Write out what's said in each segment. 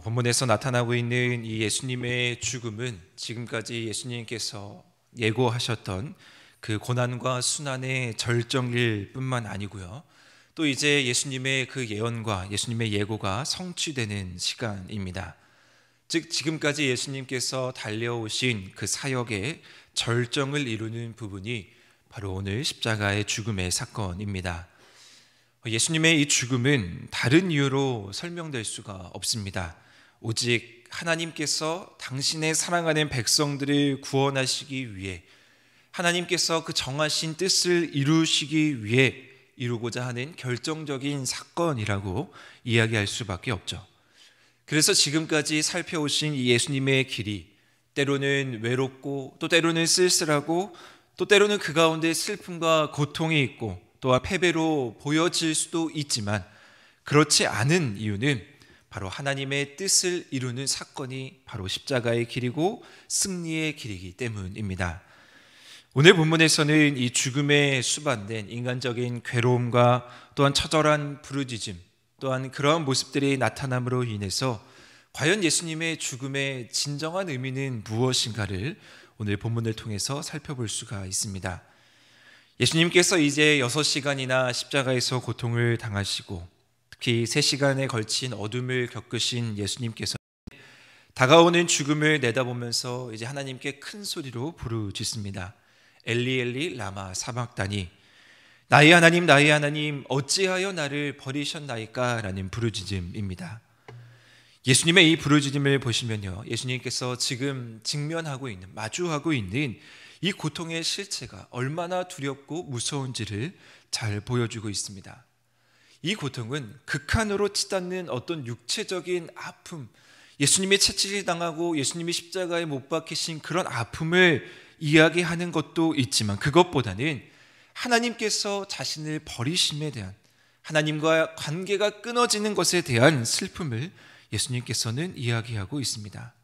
본문에서 나타나고 있는 이 예수님의 죽음은 지금까지 예수님께서 예고하셨던 그 고난과 순환의 절정일 뿐만 아니고요, 또 이제 예수님의 그 예언과 예수님의 예고가 성취되는 시간입니다. 즉 지금까지 예수님께서 달려오신 그 사역의 절정을 이루는 부분이 바로 오늘 십자가의 죽음의 사건입니다. 예수님의 이 죽음은 다른 이유로 설명될 수가 없습니다. 오직 하나님께서 당신의 사랑하는 백성들을 구원하시기 위해, 하나님께서 그 정하신 뜻을 이루시기 위해 이루고자 하는 결정적인 사건이라고 이야기할 수밖에 없죠. 그래서 지금까지 살펴오신 이 예수님의 길이 때로는 외롭고 또 때로는 쓸쓸하고 또 때로는 그 가운데 슬픔과 고통이 있고 또한 패배로 보여질 수도 있지만, 그렇지 않은 이유는 바로 하나님의 뜻을 이루는 사건이 바로 십자가의 길이고 승리의 길이기 때문입니다. 오늘 본문에서는 이 죽음에 수반된 인간적인 괴로움과 또한 처절한 부르짖음, 또한 그러한 모습들이 나타남으로 인해서 과연 예수님의 죽음의 진정한 의미는 무엇인가를 오늘 본문을 통해서 살펴볼 수가 있습니다. 예수님께서 이제 6시간이나 십자가에서 고통을 당하시고 특히 3시간에 걸친 어둠을 겪으신 예수님께서 다가오는 죽음을 내다보면서 이제 하나님께 큰 소리로 부르짖습니다. 엘리 엘리 라마 사박다니, 나의 하나님 어찌하여 나를 버리셨나이까 라는 부르짖음입니다. 예수님의 이 부르짖음을 보시면요, 예수님께서 지금 직면하고 있는, 마주하고 있는 이 고통의 실체가 얼마나 두렵고 무서운지를 잘 보여주고 있습니다. 이 고통은 극한으로 치닫는 어떤 육체적인 아픔, 예수님이 채찍을 당하고 예수님이 십자가에 못 박히신 그런 아픔을 이야기하는 것도 있지만, 그것보다는 하나님께서 자신을 버리심에 대한, 하나님과 관계가 끊어지는 것에 대한 슬픔을 예수님께서는 이야기하고 있습니다.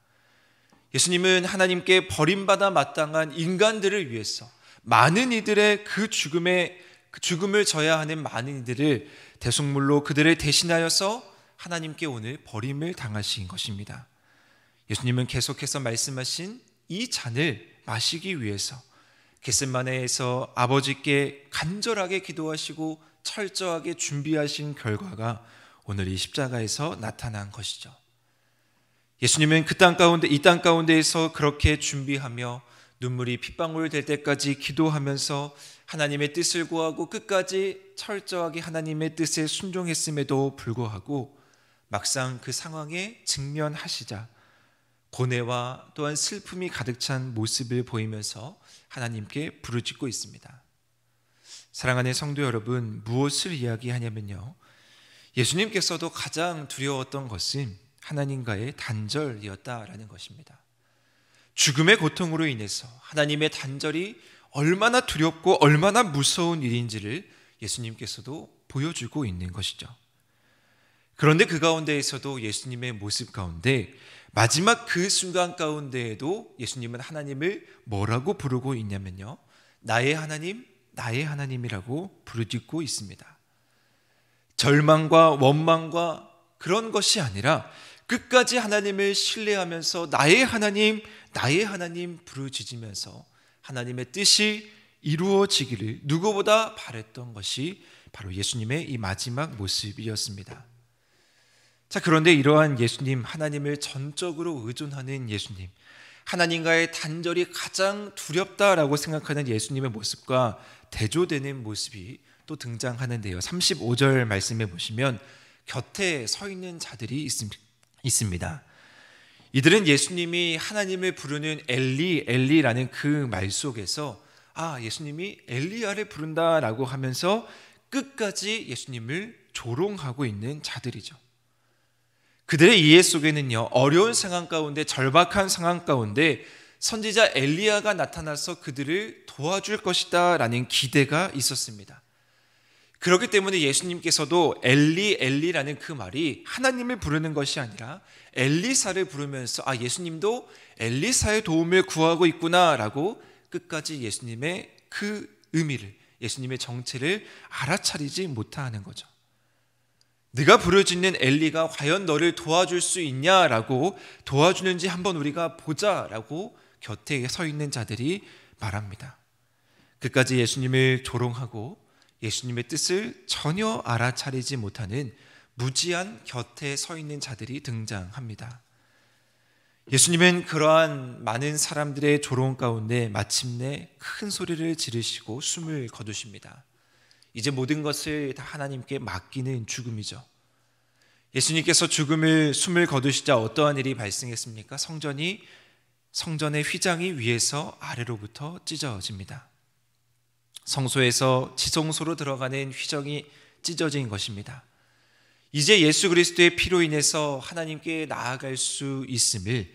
예수님은 하나님께 버림받아 마땅한 인간들을 위해서 많은 이들의 그 죽음을 져야 하는 많은 이들을 대속물로 그들을 대신하여서 하나님께 오늘 버림을 당하신 것입니다. 예수님은 계속해서 말씀하신 이 잔을 마시기 위해서 겟세마네에서 아버지께 간절하게 기도하시고 철저하게 준비하신 결과가 오늘 이 십자가에서 나타난 것이죠. 예수님은 이 땅 가운데에서 그렇게 준비하며 눈물이 핏방울 될 때까지 기도하면서 하나님의 뜻을 구하고 끝까지 철저하게 하나님의 뜻에 순종했음에도 불구하고 막상 그 상황에 직면하시자 고뇌와 또한 슬픔이 가득 찬 모습을 보이면서 하나님께 부르짖고 있습니다. 사랑하는 성도 여러분, 무엇을 이야기하냐면요, 예수님께서도 가장 두려웠던 것은 하나님과의 단절이었다라는 것입니다. 죽음의 고통으로 인해서 하나님의 단절이 얼마나 두렵고 얼마나 무서운 일인지를 예수님께서도 보여주고 있는 것이죠. 그런데 그 가운데에서도 예수님의 모습 가운데 마지막 그 순간 가운데에도 예수님은 하나님을 뭐라고 부르고 있냐면요, 나의 하나님이라고 부르짖고 있습니다. 절망과 원망과 그런 것이 아니라 끝까지 하나님을 신뢰하면서 나의 하나님 부르짖으면서 하나님의 뜻이 이루어지기를 누구보다 바랬던 것이 바로 예수님의 이 마지막 모습이었습니다. 자, 그런데 이러한 예수님, 하나님을 전적으로 의존하는 예수님, 하나님과의 단절이 가장 두렵다라고 생각하는 예수님의 모습과 대조되는 모습이 또 등장하는데요, 35절 말씀해 보시면 곁에 서 있는 자들이 있습니다. 이들은 예수님이 하나님을 부르는 엘리라는 그 말 속에서 예수님이 엘리야를 부른다라고 하면서 끝까지 예수님을 조롱하고 있는 자들이죠. 그들의 이해 속에는요, 어려운 상황 가운데, 절박한 상황 가운데 선지자 엘리야가 나타나서 그들을 도와줄 것이다 라는 기대가 있었습니다. 그렇기 때문에 예수님께서도 엘리라는 그 말이 하나님을 부르는 것이 아니라 엘리사를 부르면서 예수님도 엘리사의 도움을 구하고 있구나라고 끝까지 예수님의 그 의미를, 예수님의 정체를 알아차리지 못하는 거죠. 네가 부르짖는 엘리가 과연 너를 도와줄 수 있냐라고 도와주는지 한번 우리가 보자라고 곁에 서 있는 자들이 말합니다. 그까지 예수님을 조롱하고 예수님의 뜻을 전혀 알아차리지 못하는 무지한 곁에 서 있는 자들이 등장합니다. 예수님은 그러한 많은 사람들의 조롱 가운데 마침내 큰 소리를 지르시고 숨을 거두십니다. 이제 모든 것을 다 하나님께 맡기는 죽음이죠. 예수님께서 숨을 거두시자 어떠한 일이 발생했습니까? 성전의 휘장이 위에서 아래로부터 찢어집니다. 성소에서 지성소로 들어가는 휘장이 찢어진 것입니다. 이제 예수 그리스도의 피로 인해서 하나님께 나아갈 수 있음을,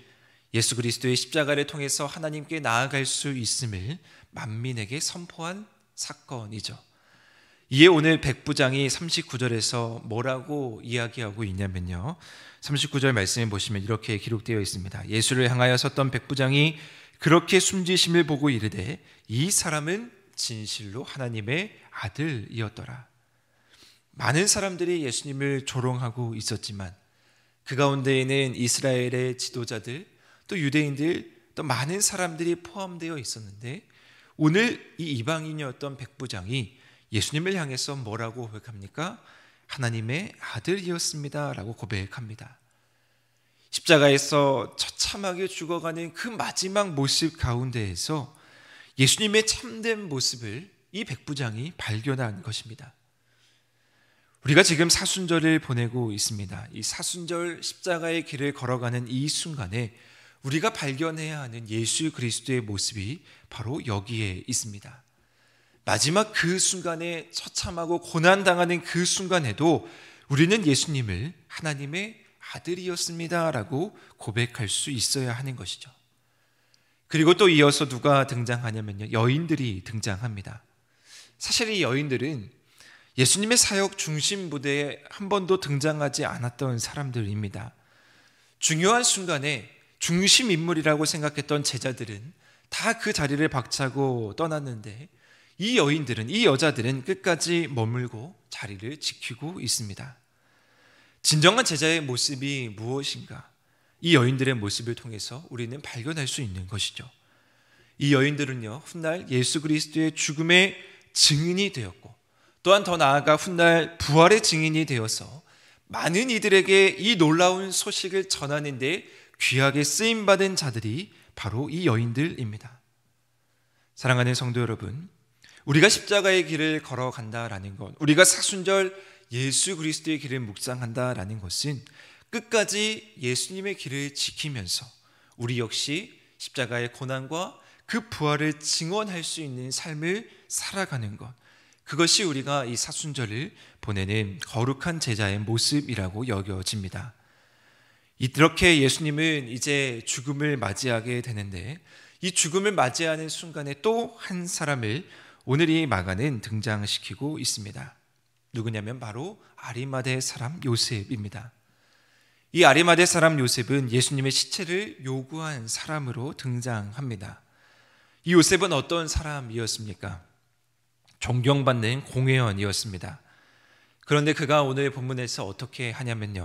예수 그리스도의 십자가를 통해서 하나님께 나아갈 수 있음을 만민에게 선포한 사건이죠. 이에 오늘 백부장이 39절에서 뭐라고 이야기하고 있냐면요, 39절 말씀을 보시면 이렇게 기록되어 있습니다. 예수를 향하여 섰던 백부장이 그렇게 숨지심을 보고 이르되 이 사람은 진실로 하나님의 아들이었더라. 많은 사람들이 예수님을 조롱하고 있었지만 그 가운데에는 이스라엘의 지도자들, 또 유대인들, 또 많은 사람들이 포함되어 있었는데 오늘 이 이방인이었던 백부장이 예수님을 향해서 뭐라고 고백합니까? 하나님의 아들이었습니다 라고 고백합니다. 십자가에서 처참하게 죽어가는 그 마지막 모습 가운데에서 예수님의 참된 모습을 이 백부장이 발견한 것입니다. 우리가 지금 사순절을 보내고 있습니다. 이 사순절 십자가의 길을 걸어가는 이 순간에 우리가 발견해야 하는 예수 그리스도의 모습이 바로 여기에 있습니다. 마지막 그 순간에 처참하고 고난당하는 그 순간에도 우리는 예수님을 하나님의 아들이었습니다 라고 고백할 수 있어야 하는 것이죠. 그리고 또 이어서 누가 등장하냐면요, 여인들이 등장합니다. 사실 이 여인들은 예수님의 사역 중심 무대에 한 번도 등장하지 않았던 사람들입니다. 중요한 순간에 중심 인물이라고 생각했던 제자들은 다 그 자리를 박차고 떠났는데 이 여인들은, 이 여자들은 끝까지 머물고 자리를 지키고 있습니다. 진정한 제자의 모습이 무엇인가? 이 여인들의 모습을 통해서 우리는 발견할 수 있는 것이죠. 이 여인들은요, 훗날 예수 그리스도의 죽음의 증인이 되었고 또한 더 나아가 훗날 부활의 증인이 되어서 많은 이들에게 이 놀라운 소식을 전하는 데 귀하게 쓰임받은 자들이 바로 이 여인들입니다. 사랑하는 성도 여러분, 우리가 십자가의 길을 걸어간다라는 것, 우리가 사순절 예수 그리스도의 길을 묵상한다라는 것은 끝까지 예수님의 길을 지키면서 우리 역시 십자가의 고난과 그 부활을 증언할 수 있는 삶을 살아가는 것, 그것이 우리가 이 사순절을 보내는 거룩한 제자의 모습이라고 여겨집니다. 이렇게 예수님은 이제 죽음을 맞이하게 되는데 이 죽음을 맞이하는 순간에 또 한 사람을 오늘 이 마가는 등장시키고 있습니다. 누구냐면 바로 아리마대 사람 요셉입니다. 이 아리마대 사람 요셉은 예수님의 시체를 요구한 사람으로 등장합니다. 이 요셉은 어떤 사람이었습니까? 존경받는 공회원이었습니다. 그런데 그가 오늘 본문에서 어떻게 하냐면요,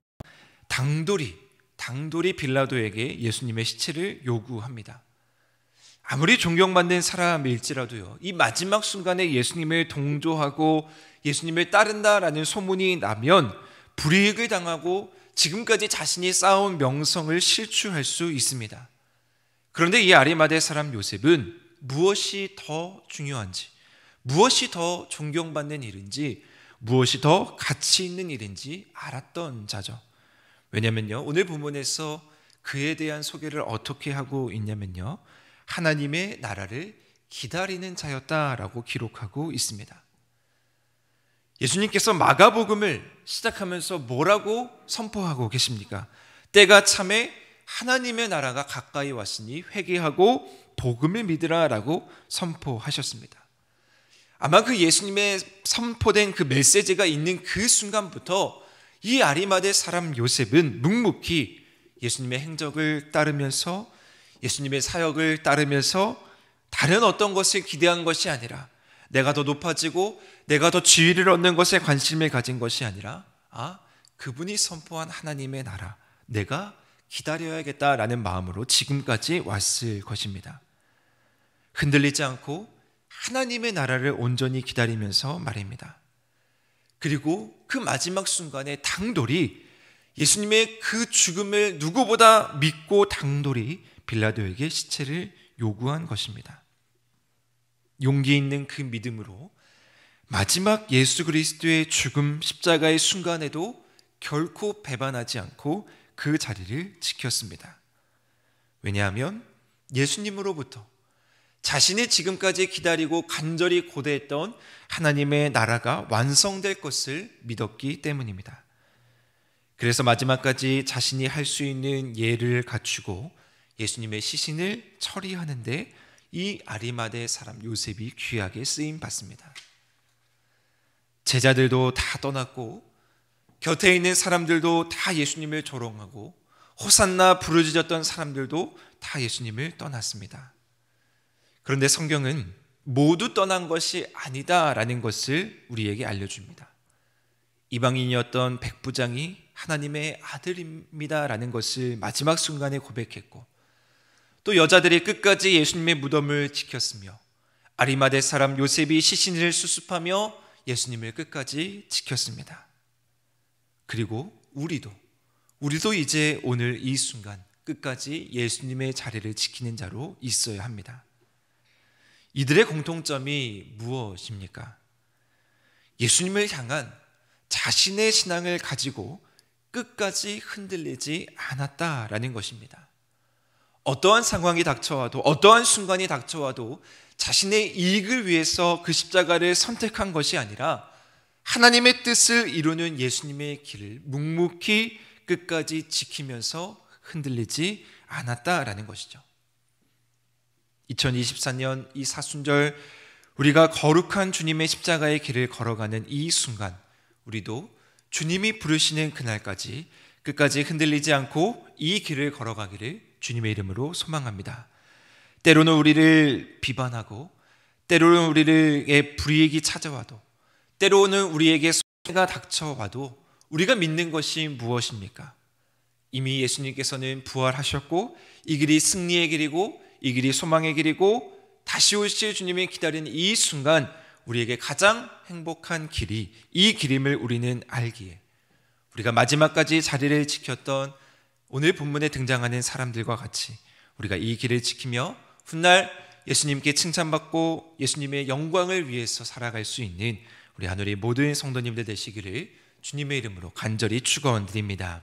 당돌이 빌라도에게 예수님의 시체를 요구합니다. 아무리 존경받는 사람일지라도요, 이 마지막 순간에 예수님을 동조하고 예수님을 따른다라는 소문이 나면 불이익을 당하고 지금까지 자신이 쌓아온 명성을 실추할 수 있습니다. 그런데 이 아리마대 사람 요셉은 무엇이 더 중요한지, 무엇이 더 존경받는 일인지, 무엇이 더 가치 있는 일인지 알았던 자죠. 왜냐면요, 오늘 본문에서 그에 대한 소개를 어떻게 하고 있냐면요, 하나님의 나라를 기다리는 자였다라고 기록하고 있습니다. 예수님께서 마가복음을 시작하면서 뭐라고 선포하고 계십니까? 때가 참에 하나님의 나라가 가까이 왔으니 회개하고 복음을 믿으라라고 선포하셨습니다. 아마 그 예수님의 선포된 그 메시지가 있는 그 순간부터 이 아리마대 사람 요셉은 묵묵히 예수님의 행적을 따르면서 예수님의 사역을 따르면서 다른 어떤 것을 기대한 것이 아니라 내가 더 높아지고 내가 더 지위를 얻는 것에 관심을 가진 것이 아니라 그분이 선포한 하나님의 나라, 내가 기다려야겠다라는 마음으로 지금까지 왔을 것입니다. 흔들리지 않고 하나님의 나라를 온전히 기다리면서 말입니다. 그리고 그 마지막 순간에 당돌이 예수님의 그 죽음을 누구보다 믿고 당돌이 빌라도에게 시체를 요구한 것입니다. 용기 있는 그 믿음으로 마지막 예수 그리스도의 죽음 십자가의 순간에도 결코 배반하지 않고 그 자리를 지켰습니다. 왜냐하면 예수님으로부터 자신이 지금까지 기다리고 간절히 고대했던 하나님의 나라가 완성될 것을 믿었기 때문입니다. 그래서 마지막까지 자신이 할 수 있는 예를 갖추고 예수님의 시신을 처리하는데 이 아리마대 사람 요셉이 귀하게 쓰임 받습니다. 제자들도 다 떠났고 곁에 있는 사람들도 다 예수님을 조롱하고 호산나 부르짖었던 사람들도 다 예수님을 떠났습니다. 그런데 성경은 모두 떠난 것이 아니다라는 것을 우리에게 알려줍니다. 이방인이었던 백부장이 하나님의 아들입니다라는 것을 마지막 순간에 고백했고, 또 여자들이 끝까지 예수님의 무덤을 지켰으며 아리마대 사람 요셉이 시신을 수습하며 예수님을 끝까지 지켰습니다. 그리고 우리도 이제 오늘 이 순간 끝까지 예수님의 자리를 지키는 자로 있어야 합니다. 이들의 공통점이 무엇입니까? 예수님을 향한 자신의 신앙을 가지고 끝까지 흔들리지 않았다라는 것입니다. 어떠한 상황이 닥쳐와도, 어떠한 순간이 닥쳐와도 자신의 이익을 위해서 그 십자가를 선택한 것이 아니라 하나님의 뜻을 이루는 예수님의 길을 묵묵히 끝까지 지키면서 흔들리지 않았다라는 것이죠. 2024년 이 사순절 우리가 거룩한 주님의 십자가의 길을 걸어가는 이 순간, 우리도 주님이 부르시는 그날까지 끝까지 흔들리지 않고 이 길을 걸어가기를 주님의 이름으로 소망합니다. 때로는 우리를 비판하고, 때로는 우리에게 불이익이 찾아와도, 때로는 우리에게 손해가 닥쳐와도 우리가 믿는 것이 무엇입니까? 이미 예수님께서는 부활하셨고 이 길이 승리의 길이고 이 길이 소망의 길이고 다시 오실 주님이 기다리는 이 순간 우리에게 가장 행복한 길이 이 길임을 우리는 알기에 우리가 마지막까지 자리를 지켰던 오늘 본문에 등장하는 사람들과 같이 우리가 이 길을 지키며 훗날 예수님께 칭찬받고 예수님의 영광을 위해서 살아갈 수 있는 우리 하늘의 모든 성도님들 되시기를 주님의 이름으로 간절히 축원드립니다.